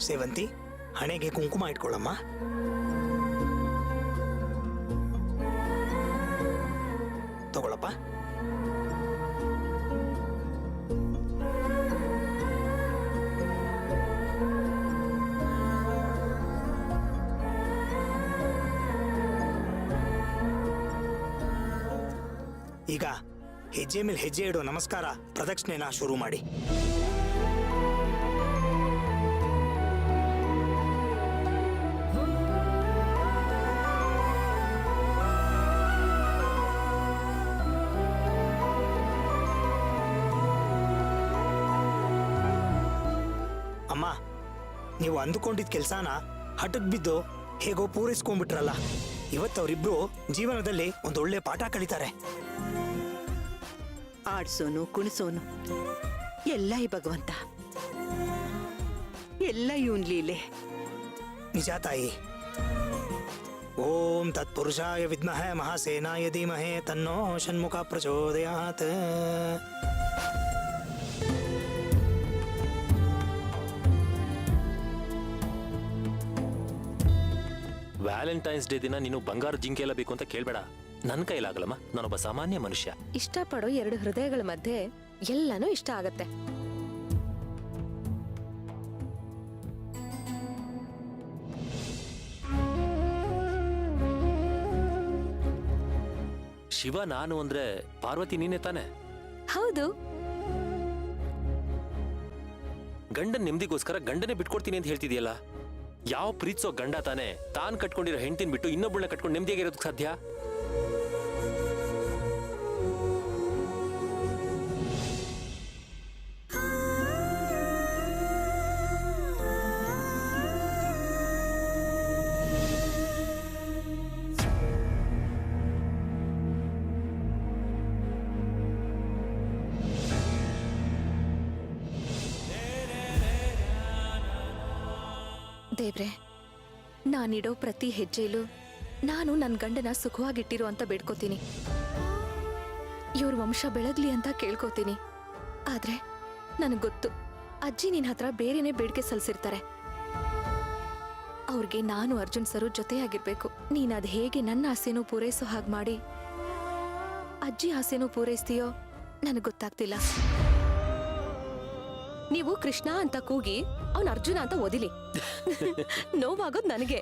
ಸೇವಂತಿ, ಹಣೆಗೆ ಕುಂಕುಮ ಇಟ್ಕೊಳ್ಳಮ್ಮ. ತಗೊಳಪ್ಪ. ಈಗ ಹೆಜ್ಜೆ ಮೇಲೆ ಹೆಜ್ಜೆ ಇಡೋ ನಮಸ್ಕಾರ ಪ್ರದಕ್ಷಿಣೆನ ಶುರು ಮಾಡಿ. ಅಮ್ಮ, ನೀವು ಅಂದುಕೊಂಡಿದ್ದ ಕೆಲಸನ ಹಠಕ್ ಬಿದ್ದು ಹೇಗೋ ಪೂರೈಸ್ಕೊಂಡ್ಬಿಟ್ರಲ್ಲ. ಇವತ್ತವರಿಬ್ರು ಜೀವನದಲ್ಲಿ ಒಂದೊಳ್ಳೆ ಪಾಠ ಕಲಿತಾರೆ. ಆಡ್ಸೋನು ಕುಣಿಸೋನು ಎಲ್ಲ ಈ ಭಗವಂತ, ಎಲ್ಲ ಇವನ್ ಲೀಲೆ. ನಿಜ ತಾಯಿ. ಓಂ ತತ್ಪುರುಷಾಯ ವಿದ್ಮಹೇ ಮಹಾಸೇನಾಯ ಧೀಮಹಿ ತನ್ನೋ ಷಣ್ಮುಖ ಪ್ರಚೋದಯಾತ್. ವ್ಯಾಲೆಂಟೈನ್ಸ್ ಡೇ ದಿನ ನೀನು ಬಂಗಾರ ಜಿಂಕೆ ಎಲ್ಲ ಬೇಕು ಅಂತ ಕೇಳ್ಬೇಡ. ನನ್ನ ಕೈಲಾಗಲ್ಲಮ್ಮ, ನಾನೊಬ್ಬ ಸಾಮಾನ್ಯ ಮನುಷ್ಯ. ಇಷ್ಟಪಡೋ ಎರಡು ಹೃದಯಗಳ ಮಧ್ಯೆ ಎಲ್ಲಾನು ಇಷ್ಟ ಆಗತ್ತೆ. ಶಿವ ನಾನು ಅಂದ್ರೆ ಪಾರ್ವತಿ ನೀನೇ ತಾನೆ? ಹೌದು. ಗಂಡನ್ ನೆಮ್ಮದಿಗೋಸ್ಕರ ಗಂಡನೇ ಬಿಟ್ಕೊಡ್ತೀನಿ ಅಂತ ಹೇಳ್ತಿದ್ಯಲ್ಲ. ಯಾವ ಪ್ರೀತಿಸೋ ಗಂಡ ತಾನೆ ತಾನ್ ಕಟ್ಕೊಂಡಿರೋ ಹೆಂಡತಿನ ಬಿಟ್ಟು ಇನ್ನೊಬ್ಬಳನ್ನ ಕಟ್ಕೊಂಡು ನೆಮ್ಮದಿಯಾಗಿರೋದಕ್ಕೆ ಸಾಧ್ಯ? ದೇವ್ರೆ, ನಾನಿಡೋ ಪ್ರತಿ ಹೆಜ್ಜೆಯಲ್ಲೂ ನಾನು ನನ್ನ ಗಂಡನ ಸುಖವಾಗಿಟ್ಟಿರೋ ಅಂತ ಬೇಡ್ಕೋತೀನಿ. ಇವ್ರ ವಂಶ ಬೆಳಗ್ಲಿ ಅಂತ ಕೇಳ್ಕೋತೀನಿ. ಆದ್ರೆ ನನಗ್ ಗೊತ್ತು, ಅಜ್ಜಿ ನಿನ್ ಹತ್ರ ಬೇರೆನೆ ಬೇಡಿಕೆ ಸಲ್ಲಿಸಿರ್ತಾರೆ. ಅವ್ರಿಗೆ ನಾನು ಅರ್ಜುನ್ ಸರು ಜೊತೆಯಾಗಿರ್ಬೇಕು. ನೀನ್ ಅದ್ ಹೇಗೆ ನನ್ನ ಆಸೆನೂ ಪೂರೈಸೋ ಹಾಗೆ ಮಾಡಿ ಅಜ್ಜಿ ಆಸೆನೂ ಪೂರೈಸ್ತೀಯೋ ನನಗ್ ಗೊತ್ತಾಗ್ತಿಲ್ಲ. ನೀವು ಕೃಷ್ಣ ಅಂತ ಕೂಗಿ ಅವನ್ ಅರ್ಜುನ ಅಂತ ಓದಿಲಿ. ನೋವಾಗೋದ್ ನನಗೆ.